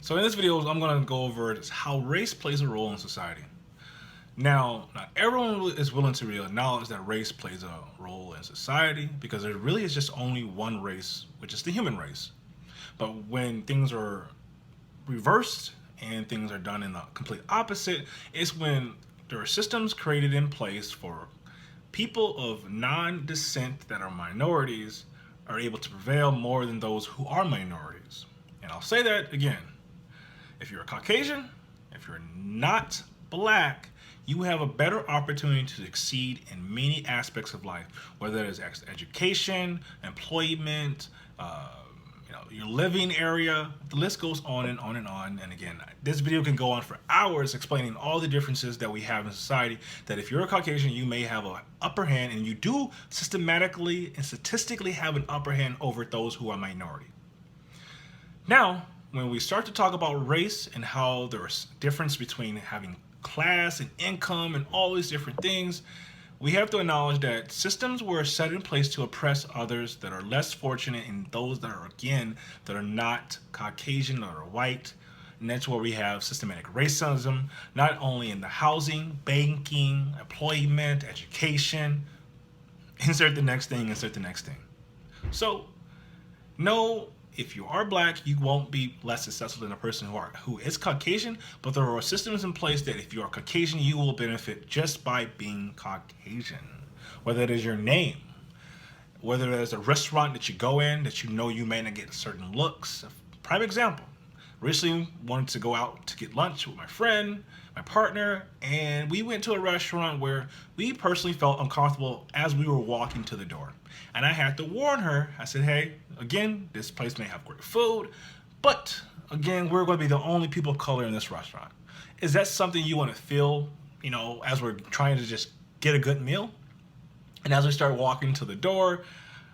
So in this video, I'm going to go over how race plays a role in society. Now, not everyone is willing to really acknowledge that race plays a role in society because there really is just only one race, which is the human race. But when things are reversed and things are done in the complete opposite, it's when there are systems created in place for people of non-descent that are minorities are able to prevail more than those who are minorities. And I'll say that again. If you're a Caucasian, if you're not black, you have a better opportunity to succeed in many aspects of life, whether it's education, employment, your living area. The list goes on and on and on. And again, this video can go on for hours explaining all the differences that we have in society, that if you're a Caucasian, you may have an upper hand, and you do systematically and statistically have an upper hand over those who are minority. Now, when we start to talk about race and how there's a difference between having class and income and all these different things, we have to acknowledge that systems were set in place to oppress others that are less fortunate and those that are, again, that are not Caucasian or white. And that's where we have systematic racism, not only in the housing, banking, employment, education. Insert the next thing, insert the next thing. So, no, if you are black, you won't be less successful than a person who is Caucasian, but there are systems in place that if you are Caucasian, you will benefit just by being Caucasian. Whether it is your name, whether there's a restaurant that you go in that you know you may not get certain looks. Prime example, recently wanted to go out to get lunch with my friend, my partner, and we went to a restaurant where we personally felt uncomfortable as we were walking to the door. And I had to warn her. I said, hey, again, this place may have great food, but again, we're going to be the only people of color in this restaurant. Is that something you want to feel, as we're trying to just get a good meal? And as we start walking to the door,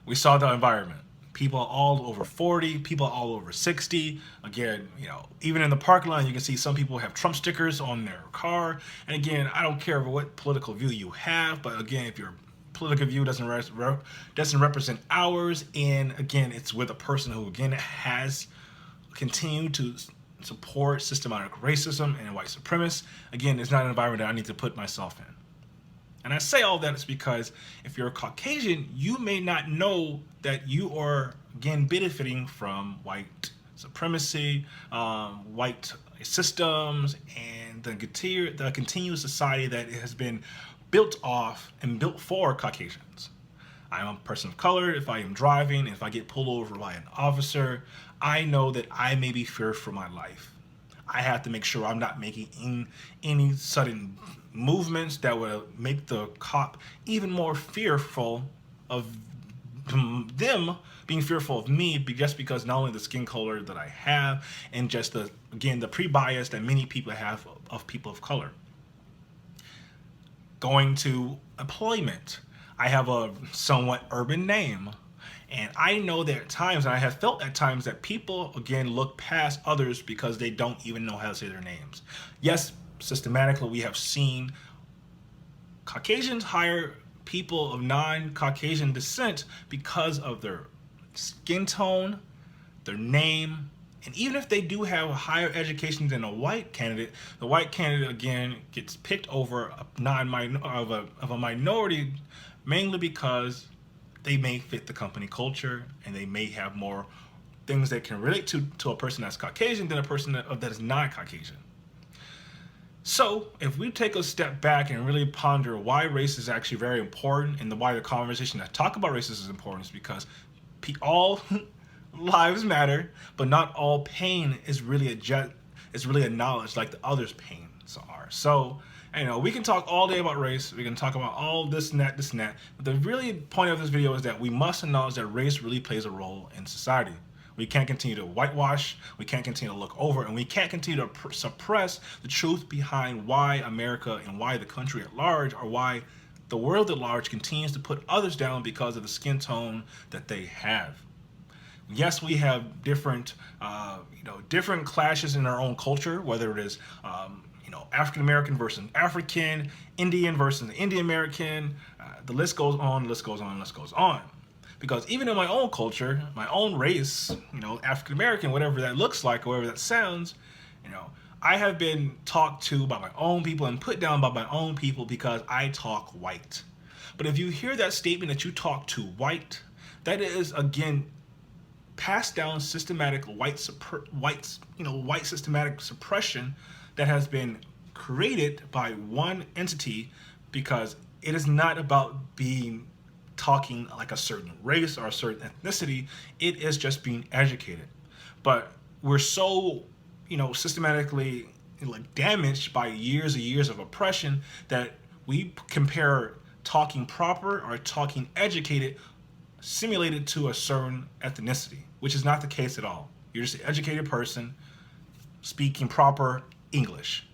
we saw the environment. People all over 40, people all over 60. Again, even in the parking lot, you can see some people have Trump stickers on their car. And again, I don't care what political view you have, but again, if your political view doesn't represent ours, and again, it's with a person who, again, has continued to support systematic racism and white supremacists, again, it's not an environment that I need to put myself in. And I say all that is because if you're a Caucasian, you may not know that you are, again, benefiting from white supremacy, white systems, and the continuous society that has been built off and built for Caucasians. I'm a person of color. If I am driving, if I get pulled over by an officer, I know that I may be feared for my life. I have to make sure I'm not making any sudden movements that would make the cop even more fearful of them being fearful of me, just because not only the skin color that I have and just the pre-bias that many people have of people of color. Going to employment, I have a somewhat urban name. And I know that at times, and I have felt at times, that people, again, look past others because they don't even know how to say their names. Yes, systematically, we have seen Caucasians hire people of non-Caucasian descent because of their skin tone, their name, and even if they do have a higher education than a white candidate, the white candidate, again, gets picked over a minority, mainly because they may fit the company culture and they may have more things that can relate to a person that's Caucasian than a person that is not Caucasian. So if we take a step back and really ponder why race is actually very important, and why the conversation that talk about race is important, is because all lives matter, but not all pain is really acknowledged like the other's pains are. So, we can talk all day about race. We can talk about all this and that. But the really point of this video is that we must acknowledge that race really plays a role in society. We can't continue to whitewash. We can't continue to look over, and we can't continue to suppress the truth behind why America and why the country at large, or why the world at large, continues to put others down because of the skin tone that they have. Yes, we have different clashes in our own culture, whether it is, African American versus African, Indian versus Indian American. The list goes on, list goes on. Because even in my own culture, my own race, African American, whatever that looks like, or whatever that sounds, you know, I have been talked to by my own people and put down by my own people because I talk white. But if you hear that statement that you talk to white, that is again passed down systematic white systematic suppression that has been created by one entity, because it is not about being talking like a certain race or a certain ethnicity. It is just being educated. But we're so systematically like damaged by years and years of oppression that we compare talking proper or talking educated simulated to a certain ethnicity, which is not the case at all. You're just an educated person speaking proper English,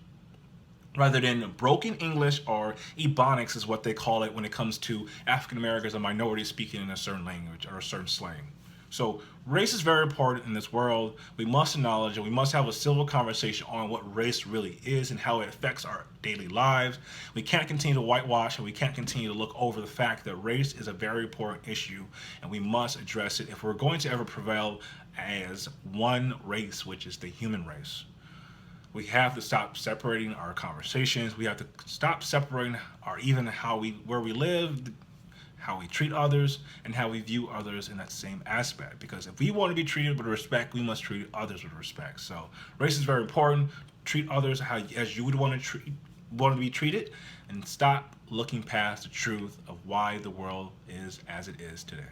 rather than broken English, or Ebonics is what they call it when it comes to African Americans or minorities speaking in a certain language or a certain slang. So race is very important in this world. We must acknowledge and we must have a civil conversation on what race really is and how it affects our daily lives. We can't continue to whitewash, and we can't continue to look over the fact that race is a very important issue and we must address it if we're going to ever prevail as one race, which is the human race. We have to stop separating our conversations. We have to stop separating our even where we live, how we treat others, and how we view others in that same aspect. Because if we want to be treated with respect, we must treat others with respect. So race is very important. Treat others as you would want to be treated, and stop looking past the truth of why the world is as it is today.